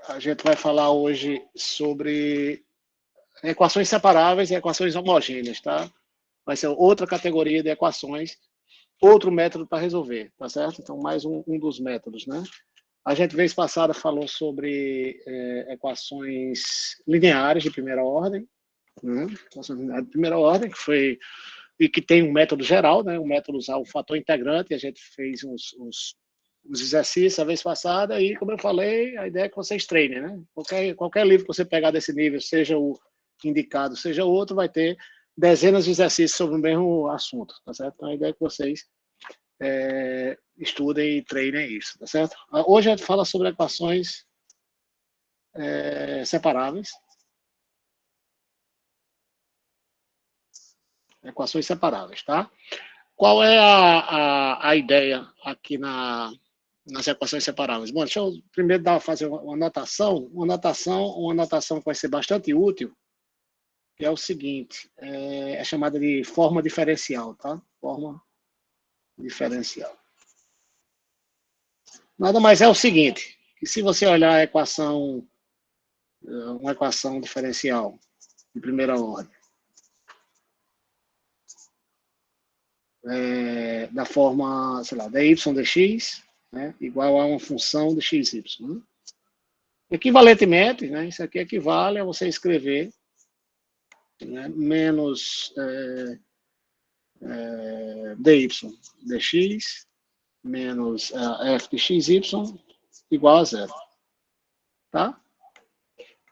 a gente vai falar hoje sobre equações separáveis e equações homogêneas, tá? Vai ser outra categoria de equações, outro método para resolver, tá certo? Então, mais um dos métodos, né? A gente, vez passada, falou sobre equações lineares de primeira ordem, né? Equações lineares de primeira ordem, que foi e que tem um método geral, né? Um método usar o fator integrante, a gente fez uns exercícios a vez passada, e, como eu falei, a ideia é que vocês treinem, né? Qualquer livro que você pegar desse nível, seja o indicado, seja outro, vai ter dezenas de exercícios sobre o mesmo assunto, tá certo? Então, a ideia é que vocês estudem e treinem isso, tá certo? Hoje a gente fala sobre equações separáveis. Equações separáveis, tá? Qual é a ideia aqui nas equações separáveis? Bom, deixa eu primeiro fazer uma anotação que vai ser bastante útil, que é o seguinte, é chamada de forma diferencial, tá? Forma diferencial. Nada mais é o seguinte, que se você olhar a equação, uma equação diferencial de primeira ordem, da forma, sei lá, dy dx, né, igual a uma função de xy. Né? Equivalentemente, né, isso aqui equivale a você escrever, né, menos dy dx menos f de xy igual a zero. Tá?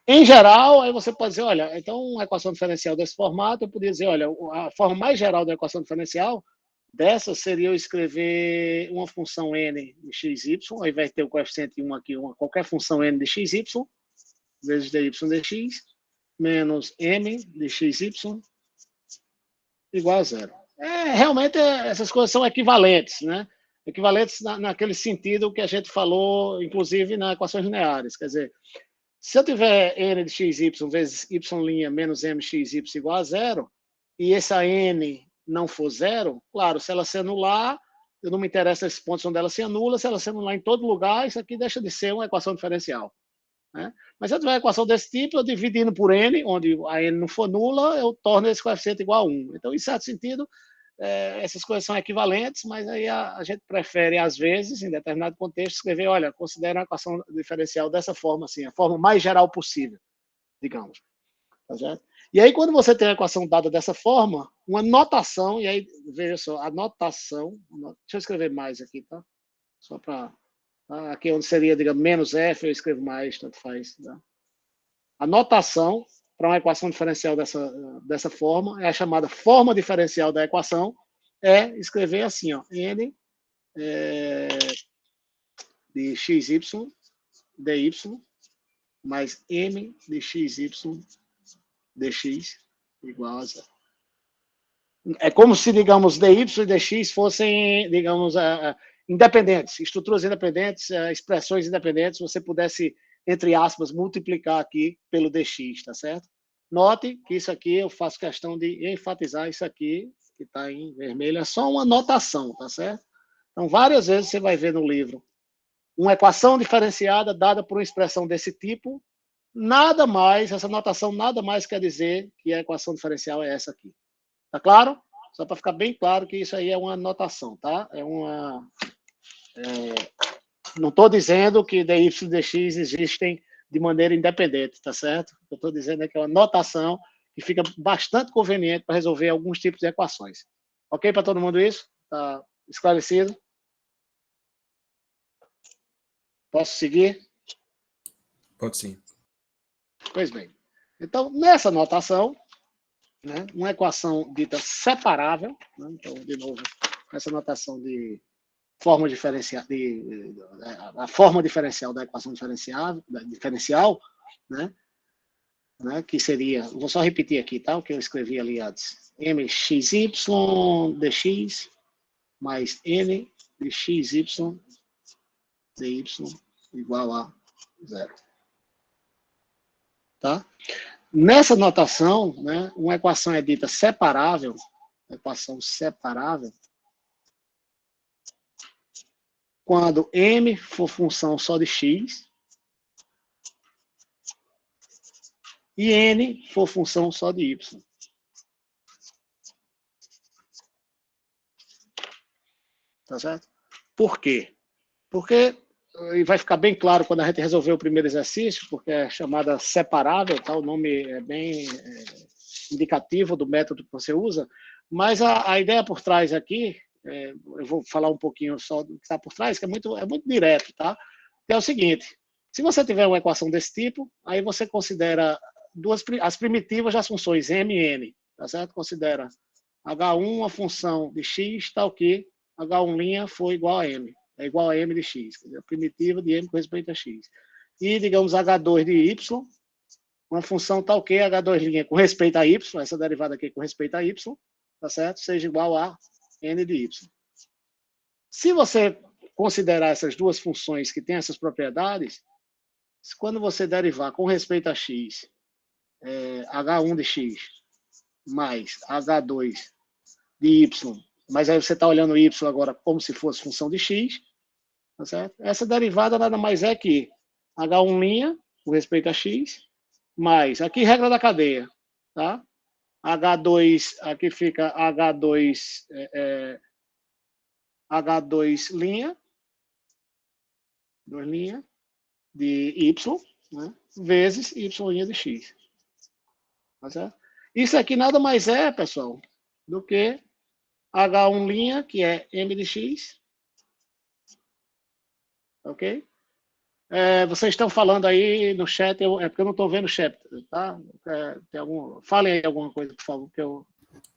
Em geral, aí você pode dizer, olha, então uma equação diferencial desse formato, eu poderia dizer, olha, a forma mais geral da equação diferencial dessa seria eu escrever uma função n de xy, ao invés de ter o coeficiente 1 aqui, qualquer função n de xy, vezes dy dx, menos m de xy igual a zero. Realmente, essas coisas são equivalentes, né? Equivalentes naquele sentido que a gente falou, inclusive, nas equações lineares. Quer dizer, se eu tiver n de xy vezes y' menos mxy igual a zero, e essa n não for zero, claro, se ela se anular, eu não me interessa esses pontos onde ela se anula, se ela se anular em todo lugar, isso aqui deixa de ser uma equação diferencial. Né? Mas se eu tiver uma equação desse tipo, eu dividindo por n, onde a n não for nula, eu torno esse coeficiente igual a 1. Então, em certo sentido, essas coisas são equivalentes, mas aí a gente prefere, às vezes, em determinado contexto, escrever, olha, considera a equação diferencial dessa forma, assim, a forma mais geral possível, digamos. Tá certo? E aí, quando você tem a equação dada dessa forma, uma notação, e aí, veja só, a notação, deixa eu escrever mais aqui, tá? Só para... Aqui onde seria, digamos, menos f, eu escrevo mais, tanto faz. Tá? A notação para uma equação diferencial dessa forma é a chamada forma diferencial da equação, é escrever assim, ó, n de xy dy mais m de xy dx igual a zero. É como se, digamos, dy e dx fossem, digamos, independentes, estruturas independentes, expressões independentes, você pudesse, entre aspas, multiplicar aqui pelo dx, tá certo? Note que isso aqui, eu faço questão de enfatizar isso aqui, que está em vermelho, é só uma notação, tá certo? Então, várias vezes você vai ver no livro uma equação diferenciada dada por uma expressão desse tipo, nada mais, essa notação nada mais quer dizer que a equação diferencial é essa aqui. Tá claro? Só para ficar bem claro que isso aí é uma notação, tá? Não estou dizendo que dy e dx existem de maneira independente, tá certo? O que eu estou dizendo é que é uma notação que fica bastante conveniente para resolver alguns tipos de equações. Ok para todo mundo isso? Está esclarecido? Posso seguir? Pode sim. Pois bem. Então, nessa notação, né, uma equação dita separável, né, então, de novo, essa notação de forma diferencial, a forma diferencial da equação diferencial, né, que seria, vou só repetir aqui, tá, o que eu escrevi ali antes, mxy dx mais n de xy dy igual a zero. Tá? Nessa notação, né, uma equação é dita separável, equação separável, quando m for função só de x e n for função só de y. Tá certo? Por quê? Porque, e vai ficar bem claro quando a gente resolver o primeiro exercício, porque é chamada separável, tá? O nome é bem indicativo do método que você usa, mas a ideia por trás aqui, eu vou falar um pouquinho só do que está por trás, que é muito direto, tá? Que é o seguinte, se você tiver uma equação desse tipo, aí você considera as primitivas das funções m e n, tá certo? Considera h1 uma função de x, tal que h1' for igual a m, é igual a m de x, a primitiva de m com respeito a x. E, digamos, h2 de y, uma função tal que h2' com respeito a y, essa derivada aqui com respeito a y, tá certo? Seja igual a n de y. Se você considerar essas duas funções que têm essas propriedades, quando você derivar com respeito a x, h1 de x mais h2 de y, mas aí você está olhando y agora como se fosse função de x, tá certo? Essa derivada nada mais é que h1' com respeito a x, mais, aqui regra da cadeia, tá? H2, aqui fica H2, H2', 2' de y, né? Vezes y' de x. Tá certo? Isso aqui nada mais é, pessoal, do que H1', que é m de x, ok? Vocês estão falando aí no chat, é porque eu não estou vendo o chat, tá? Falem aí alguma coisa, por favor, que eu...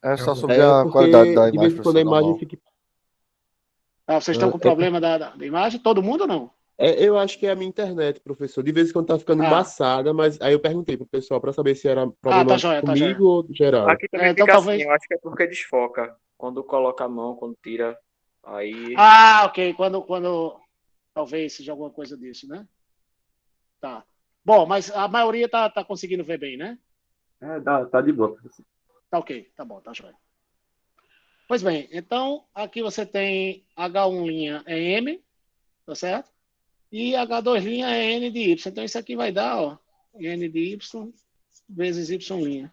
É só sobre a qualidade da de vez imagem, em quando a professor, imagem normal. fica. vocês estão com problema da imagem? Todo mundo ou não? Eu acho que é a minha internet, professor. De vez em quando tá ficando embaçada, mas aí eu perguntei pro pessoal para saber se era problema tá joia, comigo ou geral. Aqui também então fica talvez... assim, eu acho que é porque desfoca. Quando coloca a mão, quando tira, aí... ok, quando talvez seja alguma coisa disso, né? Tá. Bom, mas a maioria tá conseguindo ver bem, né? Tá de boa, professor. Tá ok, tá bom, tá joia. Pois bem, então aqui você tem H1' é M, tá certo? E H2' é N de Y. Então isso aqui vai dar, ó, N de Y vezes Y'.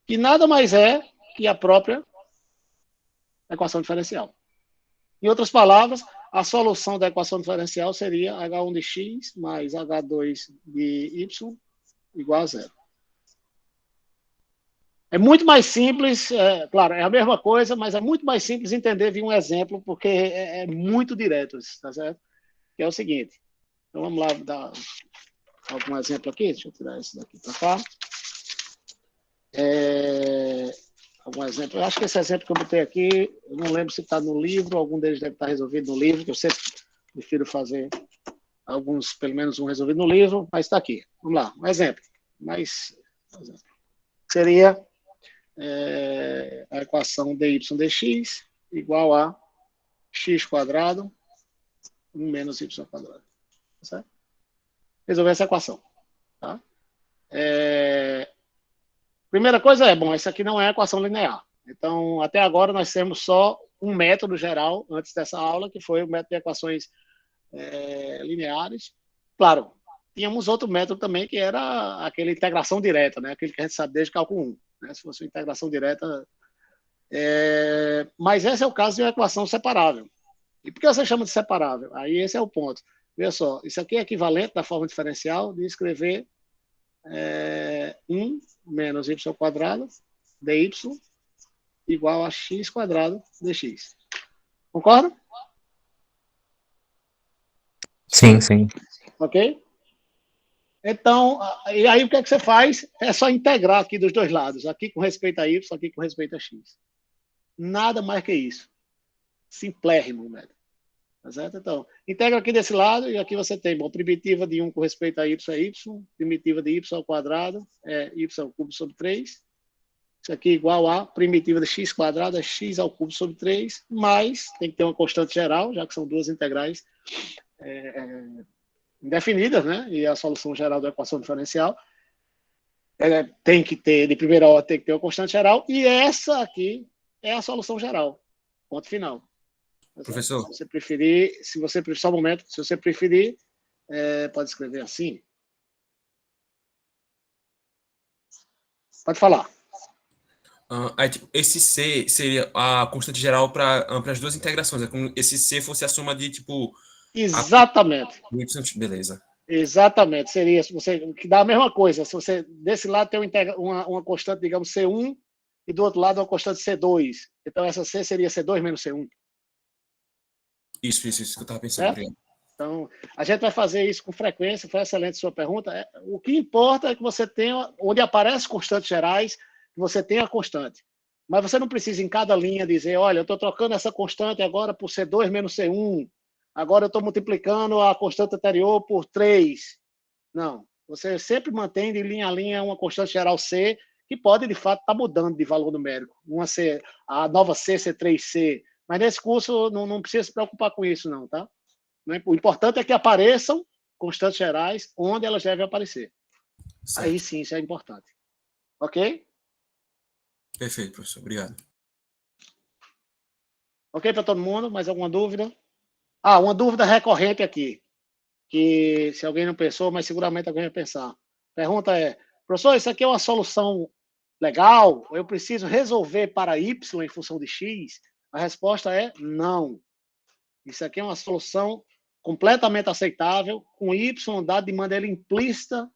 Que nada mais é que a própria equação diferencial. Em outras palavras, a solução da equação diferencial seria H1 de x mais H2 de y igual a zero. É muito mais simples, claro, é a mesma coisa, mas é muito mais simples entender via um exemplo, porque é muito direto, tá certo? Que é o seguinte. Então vamos lá dar algum exemplo aqui. Deixa eu tirar esse daqui para cá. Algum exemplo. Eu acho que esse exemplo que eu botei aqui, eu não lembro se está no livro, algum deles deve estar resolvido no livro, que eu sempre prefiro fazer alguns, pelo menos um resolvido no livro, mas está aqui. Vamos lá, um exemplo. Seria a equação dy dx igual a x quadrado 1 menos y quadrado. Tá certo? Resolver essa equação. Tá? Primeira coisa bom, essa aqui não é equação linear. Então, até agora, nós temos só um método geral, antes dessa aula, que foi o método de equações lineares. Claro, tínhamos outro método também, que era aquele integração direta, né? Aquele que a gente sabe desde cálculo 1. Né? Se fosse uma integração direta... Mas esse é o caso de uma equação separável. E por que você chama de separável? Aí esse é o ponto. Veja só, isso aqui é equivalente da forma diferencial de escrever 1 menos y quadrado dy igual a x quadrado dx. Concorda? Sim, sim. Ok? Então, e aí o que é que você faz? É só integrar aqui dos dois lados. Aqui com respeito a y, aqui com respeito a x. Nada mais que isso. Simplérrimo, método. Tá certo? Então, integra aqui desse lado e aqui você tem, bom, primitiva de 1 com respeito a y é y, primitiva de y ao quadrado é y ao cubo sobre 3. Isso aqui é igual a primitiva de x quadrado é x ao cubo sobre 3, mais, tem que ter uma constante geral, já que são duas integrais indefinidas, né? E a solução geral da equação diferencial tem que ter, de primeira ordem, tem que ter uma constante geral, e essa aqui é a solução geral. Ponto final. Professor. Se você preferir, só um momento, se você preferir, pode escrever assim. Pode falar. Aí, tipo, esse C seria a constante geral para as duas integrações. É como esse C fosse a soma de, tipo... Exatamente. Beleza. Exatamente. Seria, se você, que dá a mesma coisa. Se você, desse lado, tem uma constante, digamos, C1, e do outro lado, uma constante C2. Então, essa C seria C2 menos C1. Isso que eu estava pensando. Certo? Obrigado. Então, a gente vai fazer isso com frequência. Foi excelente a sua pergunta. O que importa é que você tenha, onde aparecem constantes gerais, que você tenha a constante. Mas você não precisa, em cada linha, dizer, olha, eu estou trocando essa constante agora por C2 menos C1. Agora eu estou multiplicando a constante anterior por 3. Não. Você sempre mantém de linha a linha uma constante geral C, que pode, de fato, estar mudando de valor numérico. A nova C, C3C. Mas nesse curso não precisa se preocupar com isso, não, tá? O importante é que apareçam constantes gerais onde elas devem aparecer. Certo. Aí sim, isso é importante. Ok? Perfeito, professor. Obrigado. Ok para todo mundo? Mais alguma dúvida? Uma dúvida recorrente aqui, que se alguém não pensou, mas seguramente alguém vai pensar. A pergunta é, professor, isso aqui é uma solução legal? Ou eu preciso resolver para Y em função de X? A resposta é não. Isso aqui é uma solução completamente aceitável, com Y dado de maneira implícita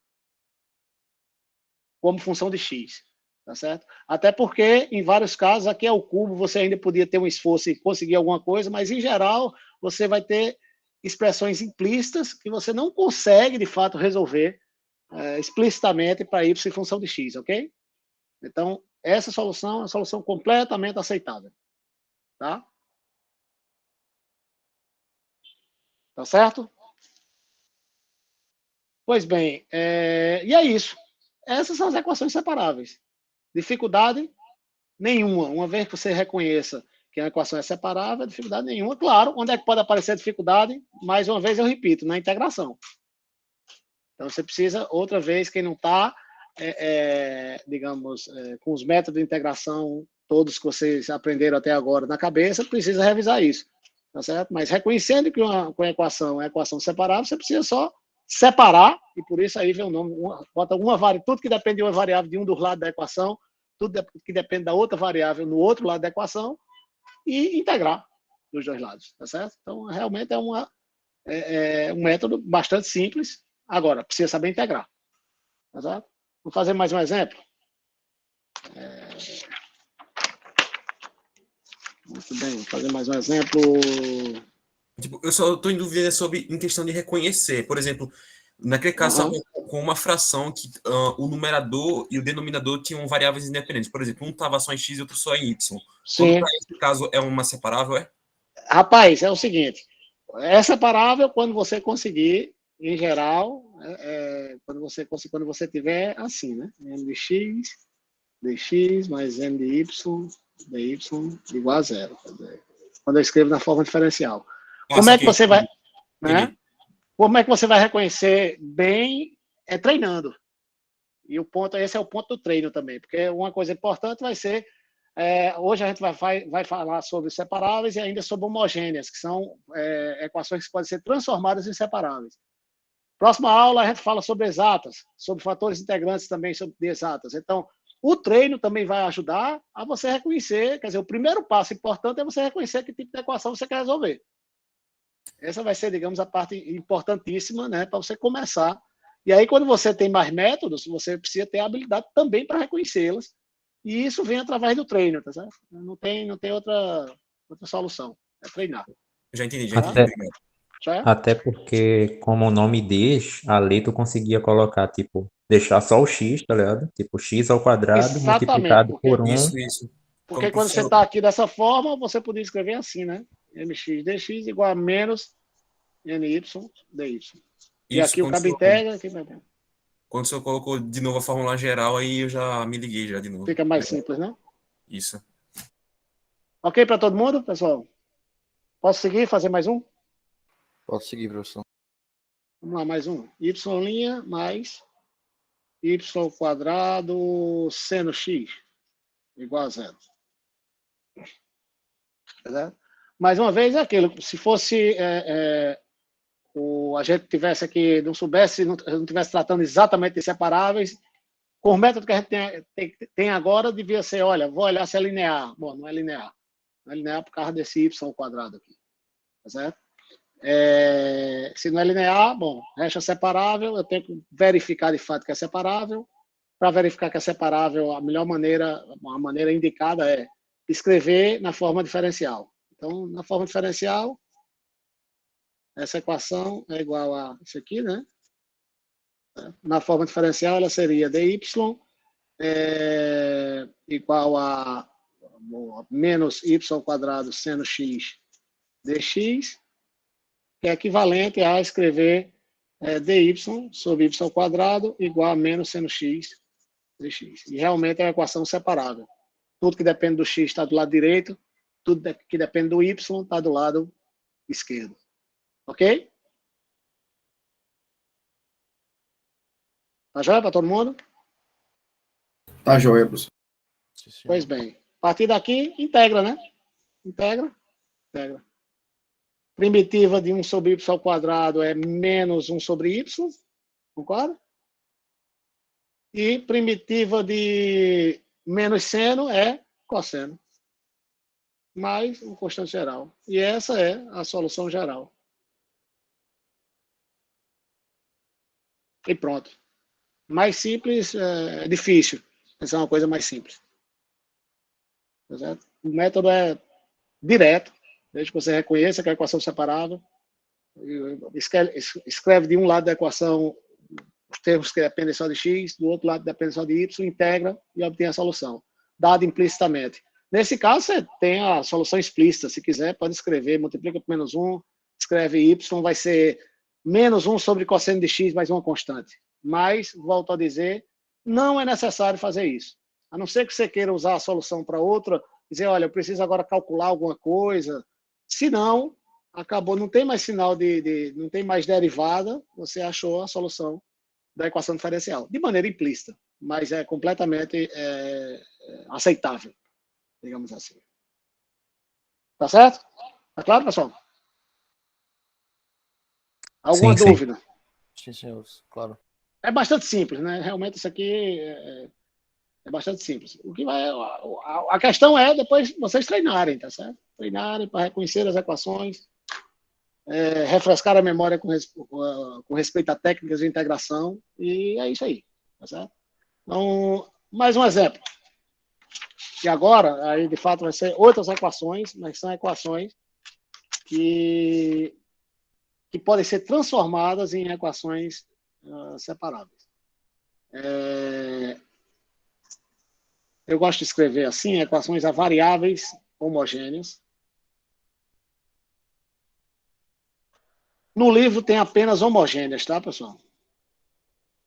como função de X. Tá certo? Até porque, em vários casos, aqui é o cubo, você ainda podia ter um esforço e conseguir alguma coisa, mas, em geral, você vai ter expressões implícitas que você não consegue, de fato, resolver explicitamente para Y em função de X, ok? Então, essa solução é uma solução completamente aceitável. Tá? Tá certo? Pois bem, e é isso. Essas são as equações separáveis. Dificuldade nenhuma. Uma vez que você reconheça que a equação é separável, dificuldade nenhuma. Claro, onde é que pode aparecer a dificuldade? Mais uma vez, eu repito, na integração. Então, você precisa, outra vez, quem não está, digamos, com os métodos de integração, todos que vocês aprenderam até agora na cabeça, precisa revisar isso. Tá certo? Mas reconhecendo que uma equação é equação separável, você precisa só separar, e por isso aí vem o nome, bota tudo que depende de uma variável de um dos lados da equação, tudo que depende da outra variável no outro lado da equação, e integrar dos dois lados, tá certo? Então, realmente é um método bastante simples. Agora, precisa saber integrar, tá certo? Vamos fazer mais um exemplo? Muito bem, vou fazer mais um exemplo. Tipo, eu só estou em dúvida em questão de reconhecer. Por exemplo, naquele caso, com uma fração que o numerador e o denominador tinham variáveis independentes. Por exemplo, um estava só em x e outro só em y. Sim. Quando, nesse caso, é uma separável, é? Rapaz, é o seguinte, é separável quando você conseguir, em geral, quando você tiver assim, né? M de x, dx mais m de y, dy igual a zero. Quando eu escrevo na forma diferencial. Como é que você vai... Né? Como é que você vai reconhecer bem? É treinando. E esse é o ponto do treino também, porque uma coisa importante vai ser, hoje a gente vai falar sobre separáveis e ainda sobre homogêneas, que são equações que podem ser transformadas em separáveis. Próxima aula a gente fala sobre exatas, sobre fatores integrantes também sobre exatas. Então, o treino também vai ajudar a você reconhecer, quer dizer, o primeiro passo importante é você reconhecer que tipo de equação você quer resolver. Essa vai ser, digamos, a parte importantíssima, né, para você começar. E aí, quando você tem mais métodos, você precisa ter a habilidade também para reconhecê-las. E isso vem através do treino, tá certo? Não tem outra solução. É treinar. Já entendi. Até porque, como o nome diz, ali tu conseguia colocar, tipo, deixar só o x, tá ligado? Tipo, x ao quadrado multiplicado por 1. Isso. Porque quando você está aqui dessa forma, você poderia escrever assim, né? mx dx igual a menos ny dy. E aqui o cabo integra. Quando o senhor colocou de novo a fórmula geral, aí eu já me liguei já de novo. Fica mais simples, né? Isso. Ok para todo mundo, pessoal? Posso seguir, fazer mais um? Pode seguir, professor. Vamos lá, mais um. Y' mais y quadrado seno x igual a zero. Tá? Mais uma vez, é aquilo. Se fosse a gente tivesse aqui, não soubesse, não tivesse tratando exatamente de separáveis, com o método que a gente tem agora, devia ser, olha, vou olhar se é linear. Bom, não é linear. Não é linear por causa desse y ao quadrado aqui. Tá certo? Se não é linear, bom, resta separável, eu tenho que verificar de fato que é separável. Para verificar que é separável, a maneira indicada é escrever na forma diferencial. Então, na forma diferencial, essa equação é igual a isso aqui, né? Na forma diferencial, ela seria dy igual a menos y ao quadrado seno x dx, que é equivalente a escrever dy sobre y ao quadrado igual a menos seno x dx. E realmente é uma equação separável. Tudo que depende do x está do lado direito, tudo que depende do y está do lado esquerdo. Ok? Tá joia para todo mundo? Tá joia, professor. Pois bem. A partir daqui, integra, né? Integra. Primitiva de 1 sobre y ao quadrado é menos 1 sobre y. Concorda? E primitiva de menos seno é cosseno. Mais um constante geral. E essa é a solução geral. E pronto. Mais simples é difícil. Essa é uma coisa mais simples. Tá certo? O método é direto, desde que você reconheça que é a equação separável. Escreve de um lado da equação os termos que dependem só de x, do outro lado dependem só de y, integra e obtém a solução, dada implicitamente. Nesse caso, você tem a solução explícita. Se quiser, pode escrever, multiplica por menos 1, escreve y, vai ser menos 1 sobre cosseno de x mais uma constante. Mas, volto a dizer, não é necessário fazer isso. A não ser que você queira usar a solução para outra, dizer, olha, eu preciso agora calcular alguma coisa. Se não, acabou, não tem mais sinal não tem mais derivada, você achou a solução da equação diferencial, de maneira implícita, mas é completamente aceitável, digamos assim. Tá certo? Tá claro, pessoal? Alguma dúvida? Sim, senhor, claro. É bastante simples, né? Realmente isso aqui é bastante simples. O que a questão é depois vocês treinarem, tá certo? Treinarem para reconhecer as equações, refrescar a memória com respeito a técnicas de integração, e é isso aí, tá certo? Então, mais um exemplo. E agora, aí de fato vai ser outras equações, mas são equações que podem ser transformadas em equações separáveis. Eu gosto de escrever assim, equações a variáveis homogêneas. No livro tem apenas homogêneas, tá, pessoal?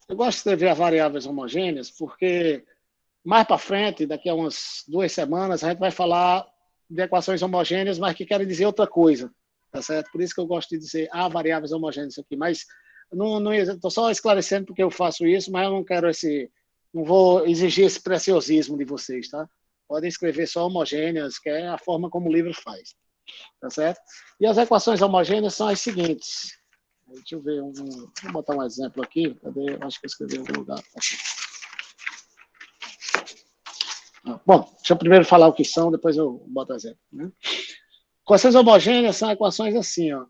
Eu gosto de escrever a variáveis homogêneas porque mais para frente, daqui a umas 2 semanas, a gente vai falar de equações homogêneas, mas que querem dizer outra coisa, tá certo? Por isso que eu gosto de dizer variáveis homogêneas aqui, mas estou só esclarecendo porque eu faço isso, mas eu não quero não vou exigir esse preciosismo de vocês, tá? Podem escrever só homogêneas, que é a forma como o livro faz, tá certo? E as equações homogêneas são as seguintes. Deixa eu ver, vou botar um exemplo aqui. Cadê? Acho que eu escrevi em algum lugar. Aqui. Bom, deixa eu primeiro falar o que são, depois eu boto o exemplo. Né? Equações homogêneas são equações assim, ó,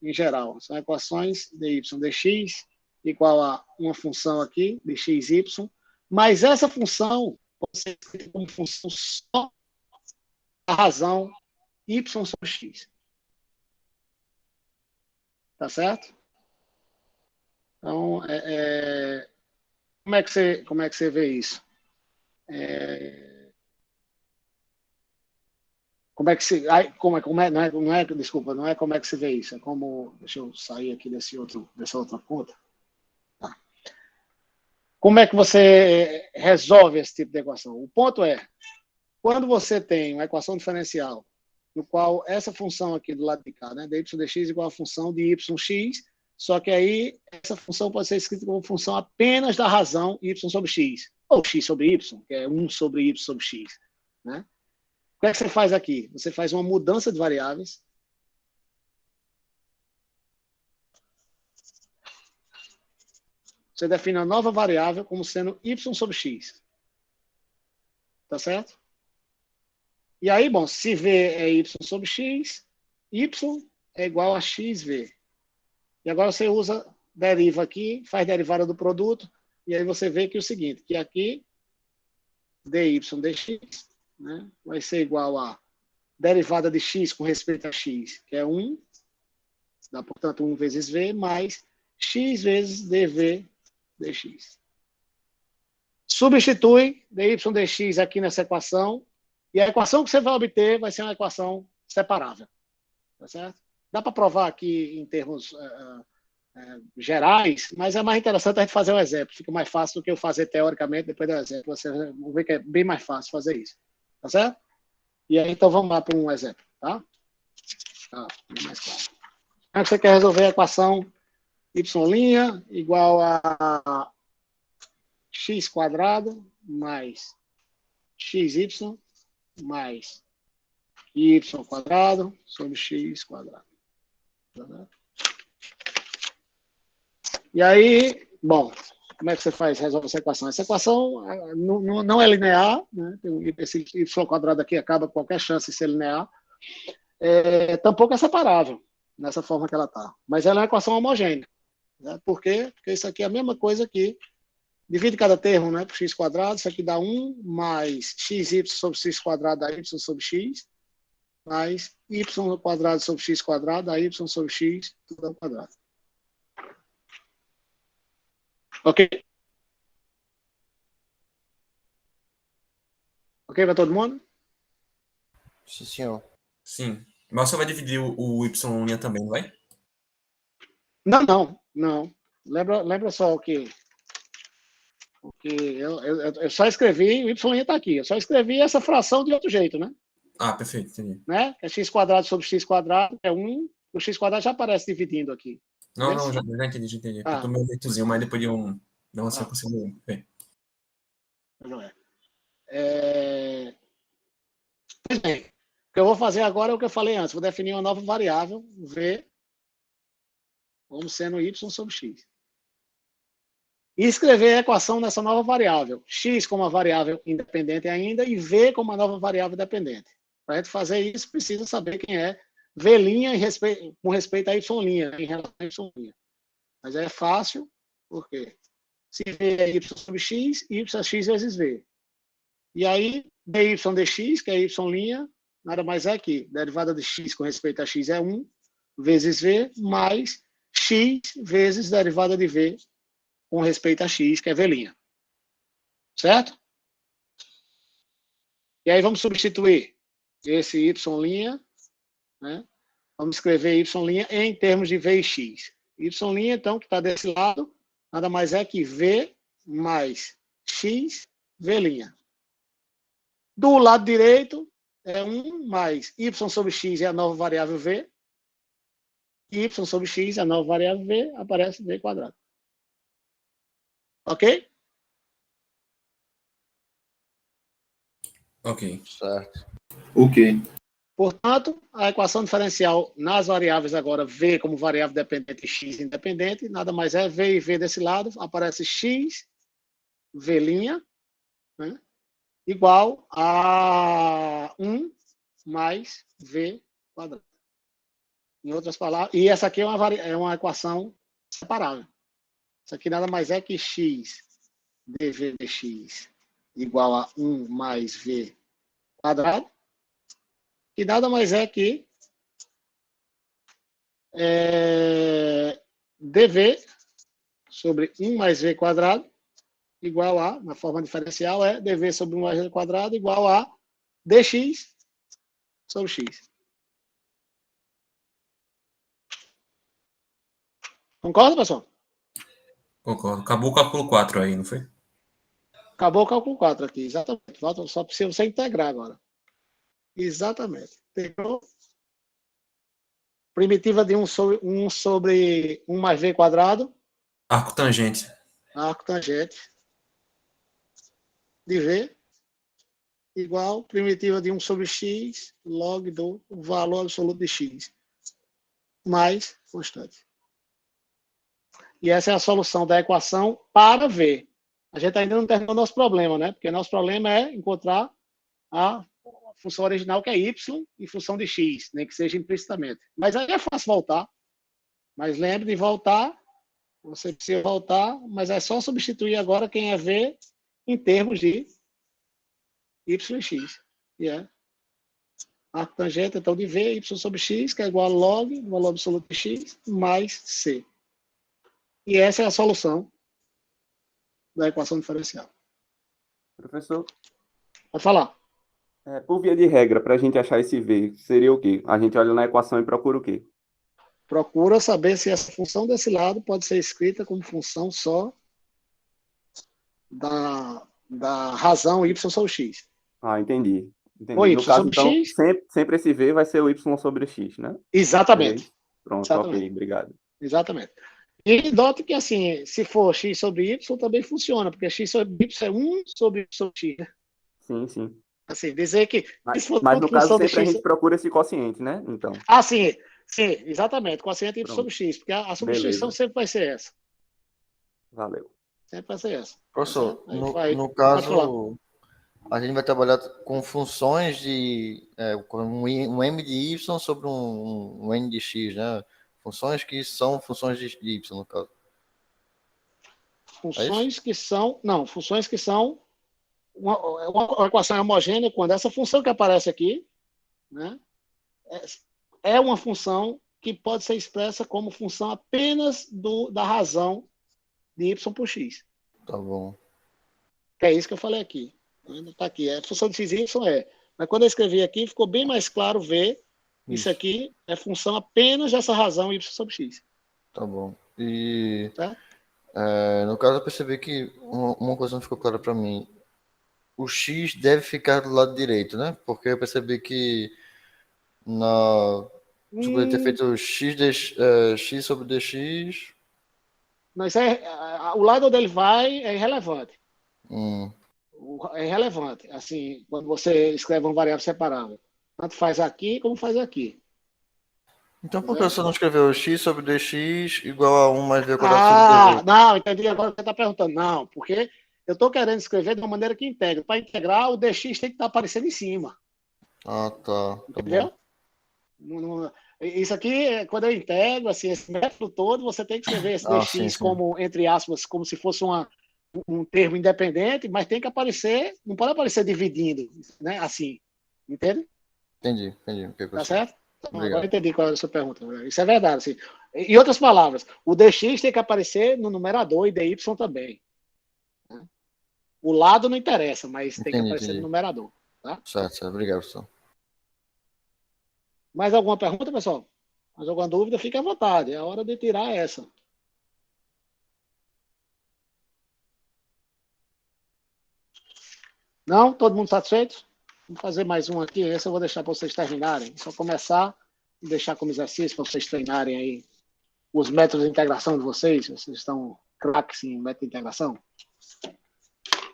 em geral. São equações dy dx igual a uma função aqui, dxy, mas essa função pode ser escrita como função só da razão y sobre x. Tá certo? Então, como é que você vê isso? Desculpa, não é como é que se vê isso, é como, deixa eu sair aqui dessa outra conta. Tá. Como é que você resolve esse tipo de equação? O ponto é, quando você tem uma equação diferencial, no qual essa função aqui do lado de cá, né, dy dx igual a função de yx, só que aí essa função pode ser escrita como função apenas da razão y sobre x, ou x sobre y, que é 1 sobre y sobre x, né? O que é que você faz aqui? Você faz uma mudança de variáveis, você define a nova variável como sendo y sobre x. Tá certo? E aí, bom, se v é y sobre x, y é igual a xv. E agora você deriva aqui, faz derivada do produto, e aí você vê que é o seguinte, que aqui dy dx, né, vai ser igual a derivada de x com respeito a x, que é 1, dá, portanto, 1 vezes v, mais x vezes dv dx. Substitui dy dx aqui nessa equação, e a equação que você vai obter vai ser uma equação separável. Tá certo? Dá para provar aqui em termos gerais, mas é mais interessante a gente fazer um exemplo. Fica mais fácil do que eu fazer teoricamente, depois do exemplo. Você vai ver que é bem mais fácil fazer isso. Tá certo? E aí, então, vamos lá para um exemplo. Tá? Bem mais claro. Como é que você quer resolver a equação y' igual a x quadrado mais xy mais y quadrado sobre x quadrado. E aí, bom, como é que você resolve essa equação? Essa equação não é linear, né? Esse y quadrado aqui acaba com qualquer chance de ser linear. Tampouco é separável, nessa forma que ela está. Mas ela é uma equação homogênea. Né? Por quê? Porque isso aqui é a mesma coisa que divide cada termo, né, por x quadrado, isso aqui dá 1 mais xy sobre x quadrado dá y sobre x, mais y quadrado sobre x quadrado dá y sobre x, tudo ao quadrado. Ok? Ok para todo mundo? Sim, senhor. Sim. Mas você vai dividir o y' também, não vai? Não. Lembra só que eu só escrevi, o y está aqui, eu só escrevi essa fração de outro jeito, né? Perfeito, entendi. Né? Que é x quadrado sobre x quadrado, é 1, o x quadrado já aparece dividindo aqui. Não, já entendi. Eu tomei um jeitozinho, mas depois de não sei conseguir ver. Pois bem, o que eu vou fazer agora é o que eu falei antes, vou definir uma nova variável, v, como sendo y sobre x. E escrever a equação dessa nova variável, x como uma variável independente ainda e v como uma nova variável dependente. Para a gente fazer isso, precisa saber quem é v' com respeito a y', em relação a y'. Mas é fácil, por quê? Se v é y sobre x, y é x vezes v. E aí, dy dx, que é y', nada mais é que derivada de x com respeito a x é 1, vezes v, mais x vezes derivada de v com respeito a x, que é v'. Certo? E aí vamos substituir esse y', né? Vamos escrever y' em termos de v e x. Y', então, que está desse lado, nada mais é que v mais x, v'. Do lado direito, é 1 mais y sobre x é a nova variável v. Y sobre x é a nova variável v, aparece v quadrado. Ok? Ok. Certo. Ok. Portanto, a equação diferencial nas variáveis agora, v como variável dependente e x independente, nada mais é v e v desse lado, aparece x, v', né, igual a 1 mais v quadrado. Em outras palavras, e essa aqui é uma equação separável. Isso aqui nada mais é que x dv dx igual a 1 mais v quadrado, que nada mais é que dv sobre 1 mais v quadrado igual a, na forma diferencial, é dv sobre 1 mais v quadrado igual a dx sobre x. Concorda, pessoal? Concordo. Acabou o cálculo 4 aí, não foi? Acabou o cálculo 4 aqui, exatamente. Só precisa você integrar agora. Exatamente. Integrou. Primitiva de 1 sobre 1 mais v quadrado. Arco tangente. Arco tangente de v igual primitiva de 1 sobre x log do valor absoluto de x mais constante. E essa é a solução da equação para V. A gente ainda não terminou nosso problema, né? Porque nosso problema é encontrar a função original, que é y, e função de x, nem que seja implicitamente. Mas aí é fácil voltar. Mas lembre de voltar, você precisa voltar, mas é só substituir agora quem é V em termos de y e x. E é a tangente, então, de V, y sobre x, que é igual a log, o valor absoluto de x, mais c. E essa é a solução da equação diferencial. Professor, Pode falar. por via de regra, para a gente achar esse V, seria o quê? A gente olha na equação e procura o quê? Procura saber se essa função desse lado pode ser escrita como função só da razão y sobre x. Ah, entendi. Ou y No caso, sobre então, x. sempre esse V vai ser o y sobre x, né? Exatamente. Pronto, Exatamente. ok, obrigado. Exatamente. E note que, assim, se for x sobre y, também funciona, porque x sobre y é 1 sobre y sobre x. Né? Sim, sim. Assim, dizer que... Mas no caso, sempre a gente procura esse quociente, né? Então. Ah, sim, exatamente. Quociente y sobre x, porque a substituição Beleza. sempre vai ser essa. Valeu. Sempre vai ser essa. Professor, no caso, a gente vai trabalhar com funções de um m de y sobre um n de x, né? Funções que são funções de y, no caso. Funções que são... Não, funções que são uma equação homogênea quando essa função que aparece aqui, né, é uma função que pode ser expressa como função apenas da razão de y por x. Tá bom. Que é isso que eu falei aqui. Ainda está aqui. A função de x e y é. Mas quando eu escrevi aqui, ficou bem mais claro ver. Isso aqui é função apenas dessa razão y sobre x. Tá bom. E tá? No caso, eu percebi que uma coisa não ficou clara para mim. O x deve ficar do lado direito, né? Porque eu percebi que você poderia ter feito x sobre dx. Mas o lado onde ele vai é irrelevante. É irrelevante. Assim, quando você escreve uma variável separável. Tanto faz aqui como faz aqui. Então por que você não escreveu x sobre dx igual a 1 mais v quadrado sobre dv? Não, entendi agora o que você está perguntando. Não, porque eu estou querendo escrever de uma maneira que integra. Para integrar, o dx tem que estar aparecendo em cima. Ah, tá. Entendeu? Isso aqui, quando eu integro, assim, esse método todo, você tem que escrever esse dx como, entre aspas, como se fosse um termo independente, mas tem que aparecer, não pode aparecer dividindo, né? Assim, entende? Entendi. Tá certo? Então, agora eu entendi qual era a sua pergunta. Isso é verdade, assim. Em outras palavras, o dx tem que aparecer no numerador e dy também. Né? O lado não interessa, mas tem que aparecer no numerador. Tá? Certo. Obrigado, professor. Mais alguma pergunta, pessoal? Mais alguma dúvida? Fique à vontade. É a hora de tirar essa. Não? Todo mundo satisfeito? Vamos fazer mais um aqui. Esse eu vou deixar para vocês terminarem. Só começar e deixar como exercício para vocês treinarem aí os métodos de integração de vocês. Vocês estão craques em método de integração.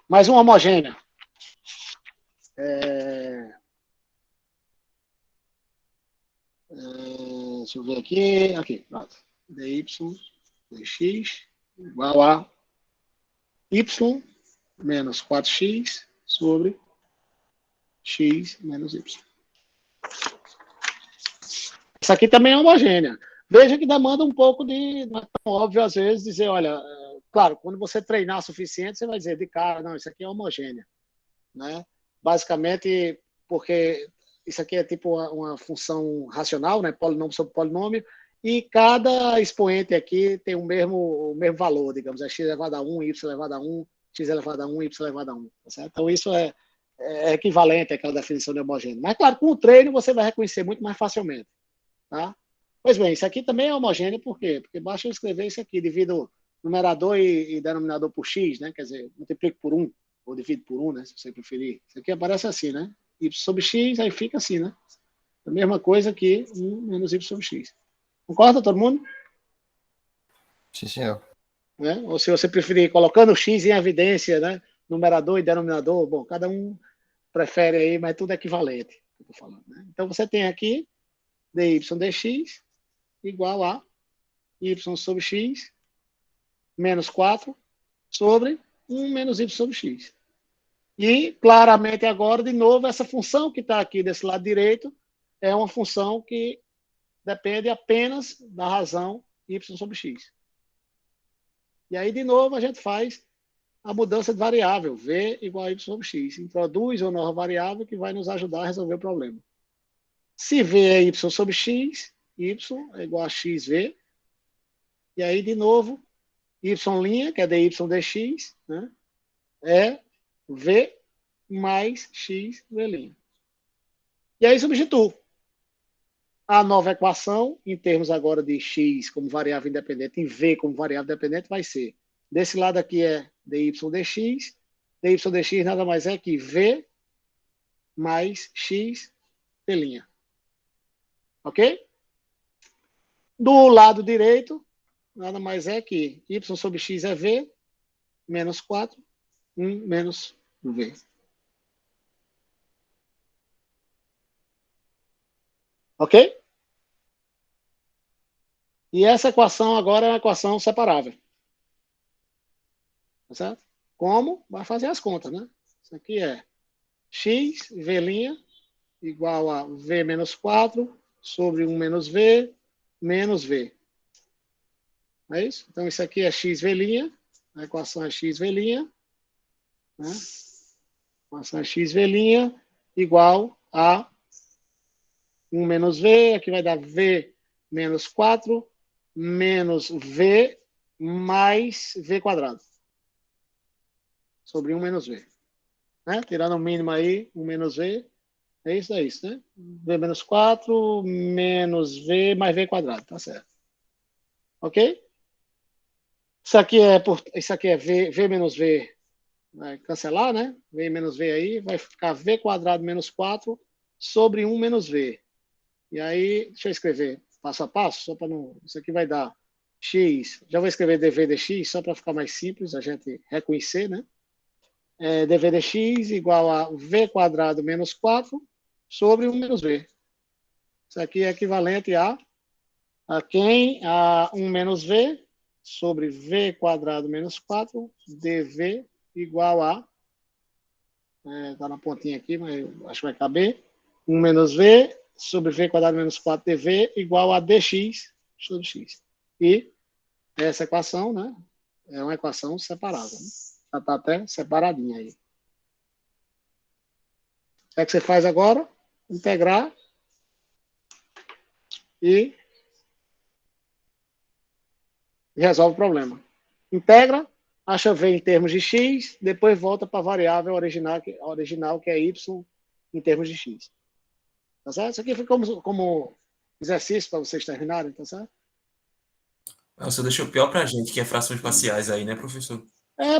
Mais uma homogênea. Deixa eu ver aqui. Aqui, pronto. dy, dx igual a y menos 4x sobre x menos y. Isso aqui também é homogênea. Veja que demanda um pouco de... Não é tão óbvio, às vezes, dizer, olha... Claro, quando você treinar o suficiente, você vai dizer de cara, não, isso aqui é homogênea. Né? Basicamente, porque isso aqui é tipo uma função racional, né? Polinômio sobre polinômio, e cada expoente aqui tem o mesmo valor, digamos, é x elevado a 1, y elevado a 1, x elevado a 1, y elevado a 1. Tá certo? Então, isso é equivalente àquela definição de homogêneo. Mas, claro, com o treino você vai reconhecer muito mais facilmente. Tá? Pois bem, isso aqui também é homogêneo, por quê? Porque basta eu escrever isso aqui, divido numerador e denominador por x, né? Quer dizer, multiplico por 1, ou divido por 1, né? Se você preferir. Isso aqui aparece assim, né? Y sobre x, aí fica assim, né? A mesma coisa que 1 menos y sobre x. Concorda, todo mundo? Sim, senhor. Né? Ou se você preferir, colocando x em evidência, né? Numerador e denominador, bom, cada um prefere aí, mas tudo é equivalente. Que eu tô falando, né? Então, você tem aqui dy dx igual a y sobre x menos 4 sobre 1 menos y sobre x. E, claramente, agora, de novo, essa função que está aqui desse lado direito é uma função que depende apenas da razão y sobre x. E aí, de novo, a gente faz a mudança de variável, v igual a y sobre x. Introduz uma nova variável que vai nos ajudar a resolver o problema. Se v é y sobre x, y é igual a xv. E aí, de novo, y', que é dy dx, né, é v mais x v'. E aí, substituo a nova equação, em termos agora de x como variável independente e v como variável dependente, vai ser, desse lado aqui é dy dx, dy dx nada mais é que v mais x v'. Ok? Do lado direito, nada mais é que y sobre x é v, menos 4, 1 menos v. Ok? E essa equação agora é uma equação separável. Tá certo? Como? Vai fazer as contas, né? Isso aqui é x, v' igual a v menos 4 sobre 1 menos v, menos v. É isso? Então, isso aqui é xv', a equação é xv', né? A equação é xv' igual a 1 menos v, aqui vai dar v menos 4, menos v mais v quadrado. Sobre 1 menos v. Né? Tirando o mínimo aí, 1 menos v, é isso, né? V menos 4, menos v mais v quadrado, tá certo. Ok? Isso aqui é v menos v, vai cancelar, né? V menos v aí, vai ficar v quadrado menos 4 sobre 1 menos v. E aí, deixa eu escrever passo a passo, só para não... Isso aqui vai dar x, já vou escrever dv dx, só para ficar mais simples a gente reconhecer, né? Dv dx igual a v quadrado menos 4 sobre 1 menos v. Isso aqui é equivalente a quem? A 1 menos v sobre v quadrado menos 4 dv igual a... Está na pontinha aqui, mas acho que vai caber. 1 menos v sobre v quadrado menos 4 dv igual a dx sobre x. E essa equação, né, é uma equação separada. Né? Já está até separadinha aí. O que você faz agora? Integrar e resolve o problema. Integra, acha v em termos de x, depois volta para a variável original que é y em termos de x. Tá certo? Isso aqui foi como exercício para vocês terminarem, tá certo? Você deixou pior para a gente, que é frações parciais aí, né, professor?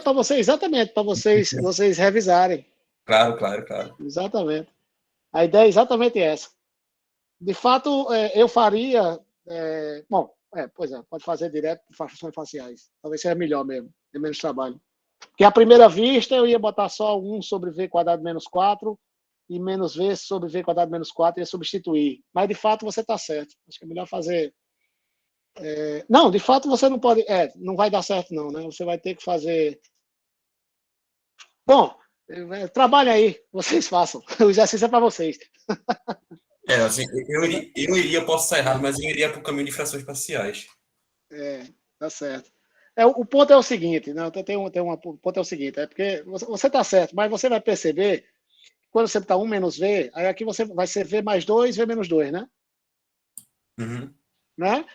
Para vocês, exatamente, para vocês revisarem. Claro. Exatamente. A ideia é exatamente essa. De fato, eu faria... pode fazer direto por frações parciais. Talvez seja melhor mesmo, ter menos trabalho. Porque à primeira vista eu ia botar só 1 sobre v quadrado menos 4 e menos v sobre v quadrado menos 4 ia substituir. Mas, de fato, você está certo. Acho que é melhor fazer... Não, de fato, você não pode... não vai dar certo, não, né? Você vai ter que fazer... Bom, trabalhem aí. Vocês façam. O exercício é para vocês. Assim, eu iria, posso estar errado, mas eu iria para o caminho de frações parciais. Tá certo. O ponto é o seguinte, né? O ponto é o seguinte, porque você está certo, mas você vai perceber quando você está 1 menos v, aí aqui você vai ser v mais 2, v menos 2, né? Uhum. Né?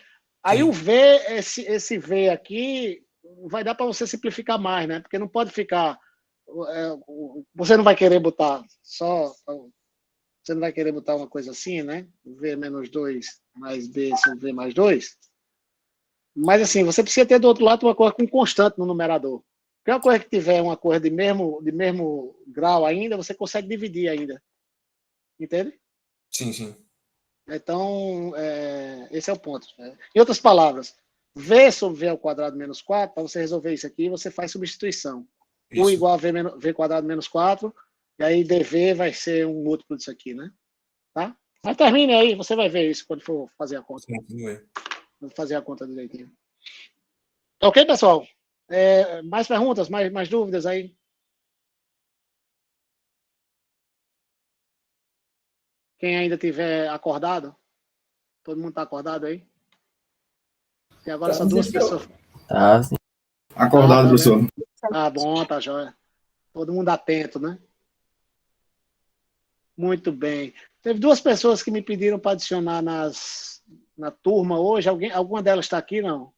Aí o v, esse v aqui, vai dar para você simplificar mais, né? Porque não pode ficar... você não vai querer botar só... Você não vai querer botar uma coisa assim, né? V menos 2 mais B sobre V mais 2. Mas, assim, você precisa ter do outro lado uma coisa com constante no numerador. Porque uma coisa que tiver uma coisa de mesmo grau ainda, você consegue dividir ainda. Entende? Sim. Então, esse é o ponto. Né? Em outras palavras, V sobre V ao quadrado menos 4, para você resolver isso aqui, você faz substituição. Isso. 1 igual a V quadrado menos 4, e aí dv vai ser um múltiplo disso aqui, né? Tá? Mas termine aí, você vai ver isso quando for fazer a conta. Sim. Vou fazer a conta direitinho. Ok, pessoal? Mais perguntas, mais dúvidas aí? Quem ainda tiver acordado? Todo mundo está acordado aí? E agora são duas pessoas. Tá. Acordado, professor. Ah, bom, tá jóia. Todo mundo atento, né? Muito bem. Teve duas pessoas que me pediram para adicionar na turma hoje. Alguma delas está aqui, não?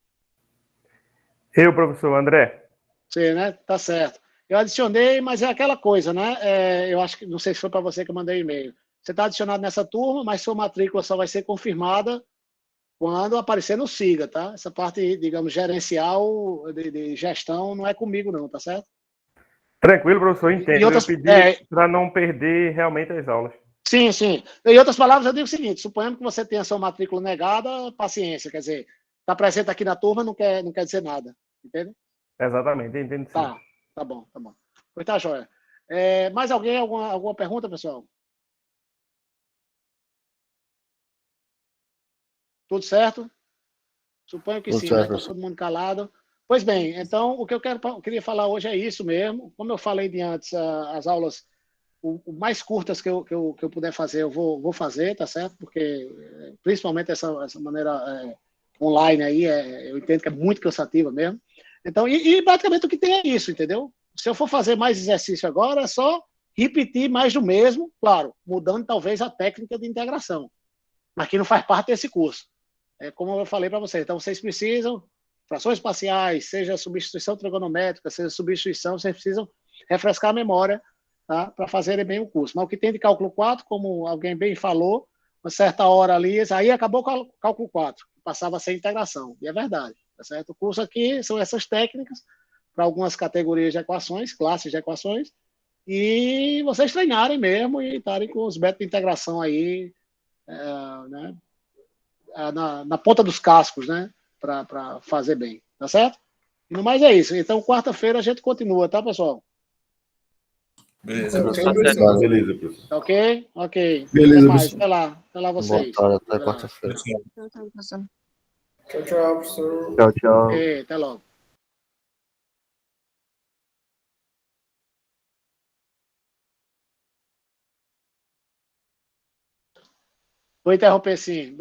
Eu, professor André. Sim, né? Tá certo. Eu adicionei, mas é aquela coisa, né? Eu acho que, não sei se foi para você que eu mandei e-mail. Você está adicionado nessa turma, mas sua matrícula só vai ser confirmada quando aparecer no SIGA, tá? Essa parte, digamos, gerencial de gestão não é comigo, não, tá certo? Tranquilo, professor, entendo. Eu pedi para não perder realmente as aulas. Sim, sim. Em outras palavras, eu digo o seguinte: suponhamos que você tenha sua matrícula negada, paciência, quer dizer, está presente aqui na turma não quer dizer nada, entende? Exatamente, entendo sim. Tá bom. Pois tá, joia. Mais alguém, alguma pergunta, pessoal? Tudo certo? Suponho que sim, né? Está todo mundo calado. Pois bem, então o que eu queria falar hoje é isso mesmo. Como eu falei de antes, as aulas o mais curtas que eu puder fazer, eu vou fazer, tá certo? Porque principalmente essa maneira online aí, eu entendo que é muito cansativa mesmo. Então, e basicamente o que tem é isso, entendeu? Se eu for fazer mais exercício agora, é só repetir mais do mesmo, claro, mudando talvez a técnica de integração, mas que não faz parte desse curso. Como eu falei para vocês, então vocês precisam, frações parciais, seja substituição trigonométrica, seja substituição, vocês precisam refrescar a memória, tá? Para fazerem bem o curso. Mas o que tem de cálculo 4, como alguém bem falou, uma certa hora ali, aí acabou o cálculo 4, passava a ser integração, e é verdade, tá certo? O curso aqui são essas técnicas para algumas categorias de equações, classes de equações, e vocês treinarem mesmo e estarem com os métodos de integração aí, né? Na ponta dos cascos, né? Para fazer bem, tá certo? E no mais é isso. Então, quarta-feira a gente continua, tá, pessoal? Beleza, professor. Beleza, professor. Ok? Beleza, Até mais. professor. Até lá vocês. Boa tarde, até quarta-feira. Tchau, professor. Tchau. Ok, até logo. Vou interromper sim.